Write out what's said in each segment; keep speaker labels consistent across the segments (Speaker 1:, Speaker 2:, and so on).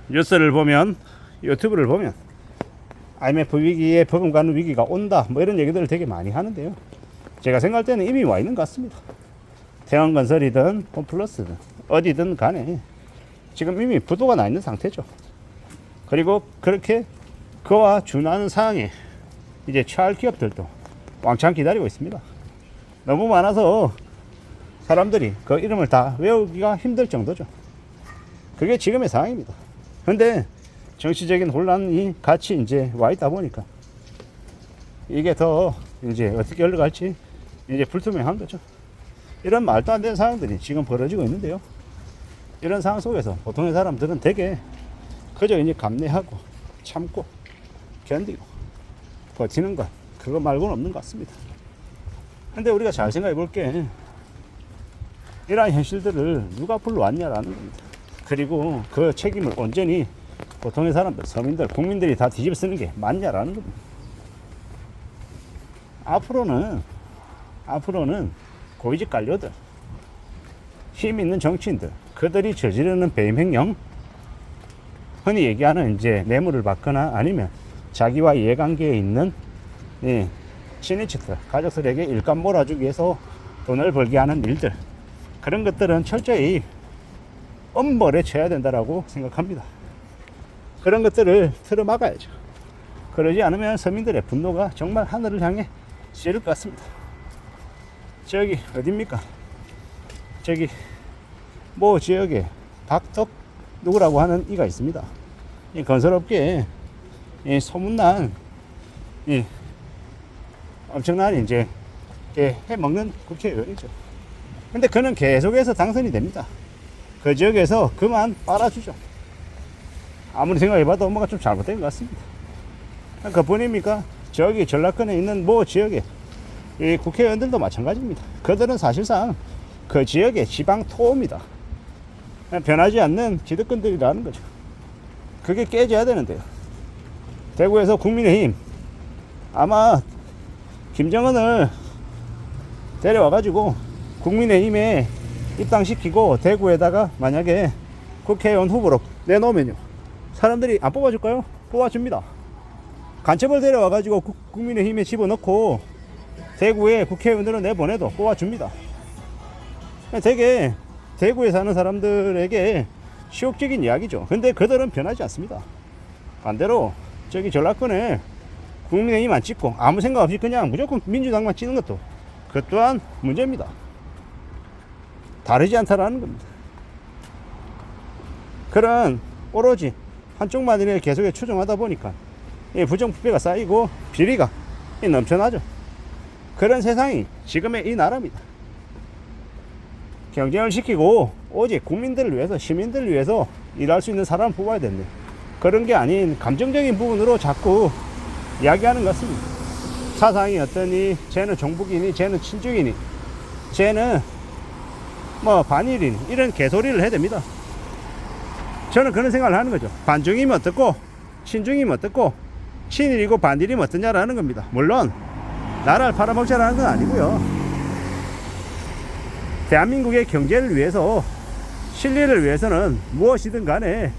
Speaker 1: 뉴스를 보면, 유튜브를 보면 IMF 위기에 버금가는 위기가 온다 뭐 이런 얘기들을 되게 많이 하는데요. 제가 생각할 때는 이미 와 있는 것 같습니다. 태양건설이든 홈플러스든 어디든 간에 지금 이미 부도가 나 있는 상태죠. 그리고 그렇게 그와 준하는 상황에 이제 취할 기업들도 왕창 기다리고 있습니다. 너무 많아서 사람들이 그 이름을 다 외우기가 힘들 정도죠. 그게 지금의 상황입니다. 근데 정치적인 혼란이 같이 이제 와 있다 보니까 이게 더 이제 어떻게 흘러갈지 이제 불투명한 거죠. 이런 말도 안 되는 상황들이 지금 벌어지고 있는데요. 이런 상황 속에서 보통의 사람들은 되게 그저 이제 감내하고 참고 견디고 버티는 것, 그거 말고는 없는 것 같습니다. 근데 우리가 잘 생각해 볼게, 이러한 현실들을 누가 불러왔냐라는 겁니다. 그리고 그 책임을 온전히 보통의 사람들, 서민들, 국민들이 다 뒤집어 쓰는 게 맞냐라는 겁니다. 앞으로는 고위직 관료들, 힘 있는 정치인들, 그들이 저지르는 배임 행령, 흔히 얘기하는 이제 뇌물을 받거나 아니면 자기와 이해관계에 있는 친인척들, 가족들에게 일감 몰아주기 위해서 돈을 벌게 하는 일들, 그런 것들은 철저히 엄벌에 쳐야 된다라고 생각합니다. 그런 것들을 틀어막아야죠. 그러지 않으면 서민들의 분노가 정말 하늘을 향해 찌를 것 같습니다. 저기 어딥니까? 저기 모 지역에 박덕 누구라고 하는 이가 있습니다. 이 건설업계에 이 소문난 이 엄청난 이제 해먹는 국회의원이죠. 근데 그는 계속해서 당선이 됩니다. 그 지역에서 그만 빨아주죠. 아무리 생각해봐도 뭔가 좀 잘못된 것 같습니다. 그뿐입니까? 저기 전라권에 있는 모 지역에 이 국회의원들도 마찬가지입니다. 그들은 사실상 그 지역의 지방 토호입니다. 변하지 않는 기득권들이라는 거죠. 그게 깨져야 되는데요. 대구에서 국민의힘, 아마 김정은을 데려와가지고 국민의힘에 입당시키고 대구에다가 만약에 국회의원 후보로 내놓으면요, 사람들이 안 뽑아줄까요? 뽑아줍니다. 간첩을 데려와가지고 국민의힘에 집어넣고 대구에 국회의원들을 내보내도 뽑아줍니다. 되게 대구에 사는 사람들에게 시옥적인 이야기죠. 근데 그들은 변하지 않습니다. 반대로 저기 전라권에 국민의힘 안 찍고 아무 생각 없이 그냥 무조건 민주당만 찍는 것도 그 또한 문제입니다. 다르지 않다라는 겁니다. 그런 오로지 한쪽만 이렇게 계속 추종하다 보니까 부정부패가 쌓이고 비리가 넘쳐나죠. 그런 세상이 지금의 이 나라입니다. 경쟁을 시키고 오직 국민들을 위해서, 시민들을 위해서 일할 수 있는 사람을 뽑아야 되는데 그런 게 아닌 감정적인 부분으로 자꾸 이야기하는 것 같습니다. 사상이 어떠니, 쟤는 종북이니, 쟤는 친중이니, 쟤는 뭐 반일이니, 이런 개소리를 해야 됩니다. 저는 그런 생각을 하는 거죠. 반중이면 어떻고 친중이면 어떻고 친일이고 반일이면 어떠냐라는 겁니다. 물론 나라를 팔아먹자라는 건 아니고요. 대한민국의 경제를 위해서, 실리를 위해서는 무엇이든 간에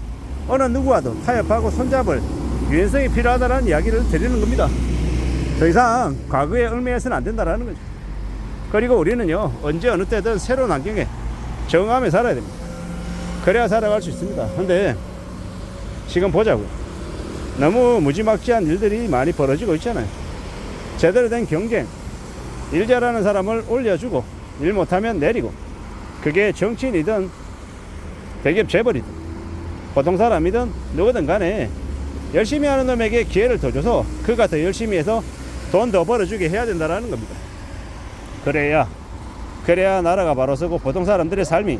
Speaker 1: 어느 누구와도 타협하고 손잡을 유연성이 필요하다는 이야기를 드리는 겁니다. 더 이상 과거에 얽매여서는 안 된다는 거죠. 그리고 우리는요, 언제 어느 때든 새로운 환경에 적응하며 살아야 됩니다. 그래야 살아갈 수 있습니다. 근데 지금 보자고요. 너무 무지막지한 일들이 많이 벌어지고 있잖아요. 제대로 된 경쟁, 일 잘하는 사람을 올려주고 일 못하면 내리고, 그게 정치인이든 대기업 재벌이든 보통 사람이든 누구든 간에 열심히 하는 놈에게 기회를 더 줘서 그가 더 열심히 해서 돈 더 벌어주게 해야 된다는 겁니다. 그래야 나라가 바로 서고 보통 사람들의 삶이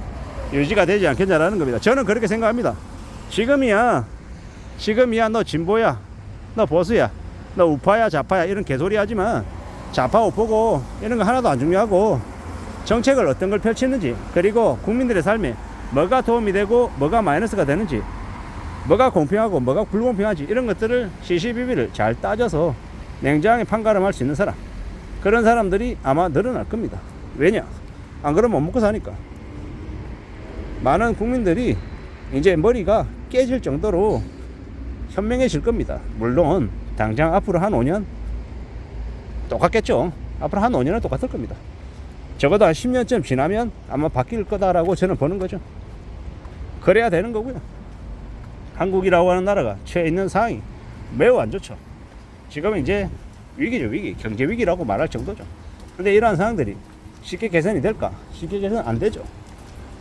Speaker 1: 유지가 되지 않겠냐라는 겁니다. 저는 그렇게 생각합니다. 지금이야 너 진보야, 너 보수야, 너 우파야 좌파야 이런 개소리 하지만 좌파 우파고 이런 거 하나도 안 중요하고 정책을 어떤 걸 펼치는지, 그리고 국민들의 삶에 뭐가 도움이 되고 뭐가 마이너스가 되는지, 뭐가 공평하고 뭐가 불공평한지 이런 것들을 시시비비를 잘 따져서 냉정하게 판가름할 수 있는 사람, 그런 사람들이 아마 늘어날 겁니다. 왜냐? 안 그러면 못 먹고 사니까. 많은 국민들이 이제 머리가 깨질 정도로 현명해질 겁니다. 물론 당장 앞으로 한 5년 똑같겠죠. 앞으로 한 5년은 똑같을 겁니다. 적어도 한 10년쯤 지나면 아마 바뀔 거다라고 저는 보는 거죠. 그래야 되는 거고요. 한국이라고 하는 나라가 처해 있는 상황이 매우 안 좋죠. 지금은 이제 위기죠. 위기. 경제 위기라고 말할 정도죠. 근데 이러한 상황들이 쉽게 개선이 될까? 쉽게 개선 안 되죠.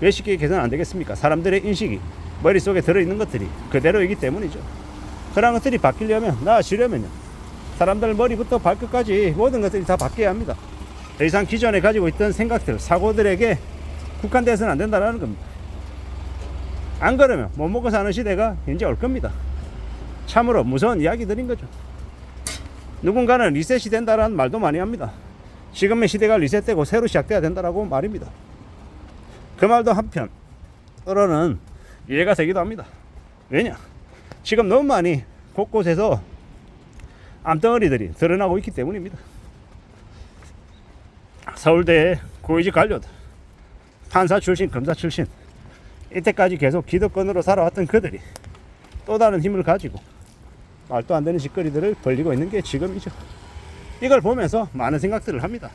Speaker 1: 왜 쉽게 개선 안 되겠습니까? 사람들의 인식이 머릿속에 들어있는 것들이 그대로이기 때문이죠. 그런 것들이 바뀌려면, 나아지려면요, 사람들 머리부터 발끝까지 모든 것들이 다 바뀌어야 합니다. 더 이상 기존에 가지고 있던 생각들, 사고들에게 국한돼서는 안 된다는 겁니다. 안 그러면 못 먹고 사는 시대가 이제 올 겁니다. 참으로 무서운 이야기들인 거죠. 누군가는 리셋이 된다라는 말도 많이 합니다. 지금의 시대가 리셋되고 새로 시작돼야 된다라고 말입니다. 그 말도 한편으로는 이해가 되기도 합니다. 왜냐? 지금 너무 많이 곳곳에서 암덩어리들이 드러나고 있기 때문입니다. 서울대의 고위직 관료들, 판사 출신, 검사 출신, 이때까지 계속 기득권으로 살아왔던 그들이 또 다른 힘을 가지고 말도 안 되는 짓거리들을 벌리고 있는 게 지금이죠. 이걸 보면서 많은 생각들을 합니다.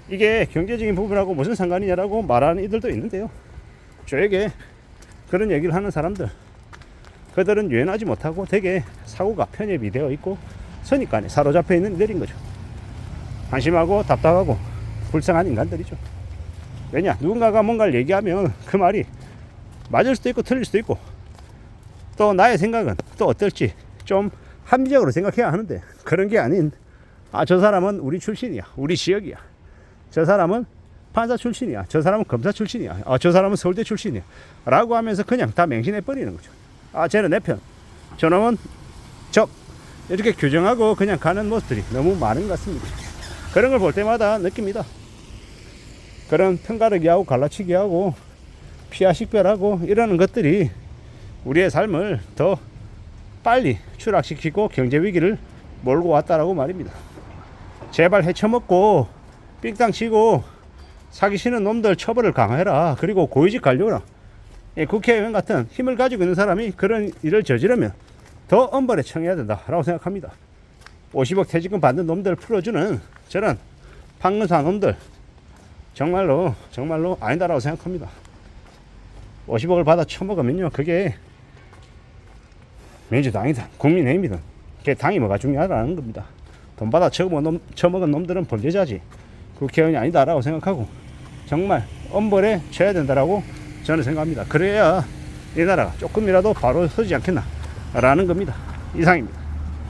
Speaker 1: 이게 경제적인 부분하고 무슨 상관이냐라고 말하는 이들도 있는데요. 저에게 그런 얘기를 하는 사람들, 그들은 유연하지 못하고 되게 사고가 편협이 되어 있고 선입관에 사로잡혀 있는 이들인 거죠. 한심하고 답답하고 불쌍한 인간들이죠. 왜냐? 누군가가 뭔가를 얘기하면 그 말이 맞을 수도 있고 틀릴 수도 있고, 또 나의 생각은 또 어떨지 좀 합리적으로 생각해야 하는데, 그런 게 아닌, 저 사람은 우리 출신이야, 우리 지역이야, 저 사람은 판사 출신이야, 저 사람은 검사 출신이야, 저 사람은 서울대 출신이야 라고 하면서 그냥 다 맹신해 버리는 거죠. 쟤는 내 편, 저놈은 적, 이렇게 규정하고 그냥 가는 모습들이 너무 많은 것 같습니다. 그런 걸 볼 때마다 느낍니다. 그런 편가르기하고 갈라치기하고 피하식별하고 이러는 것들이 우리의 삶을 더 빨리 추락시키고 경제 위기를 몰고 왔다라고 말입니다. 제발 헤쳐먹고 삥땅 치고 사기 치는 놈들 처벌을 강화해라. 그리고 고위직 관료나 국회의원 같은 힘을 가지고 있는 사람이 그런 일을 저지르면 더 엄벌에 처해야 된다라고 생각합니다. 50억 퇴직금 받는 놈들 풀어주는 저런 판근사 놈들 정말로 아니다라고 생각합니다. 50억을 받아 처먹으면요, 그게 민주당이든 국민의힘이든 그게 당이 뭐가 중요하다는 겁니다. 돈 받아 처먹은 놈들은 범죄자지 국회의원이 아니다라고 생각하고 정말 엄벌에 쳐야 된다라고 저는 생각합니다. 그래야 이 나라가 조금이라도 바로 서지 않겠나라는 겁니다. 이상입니다.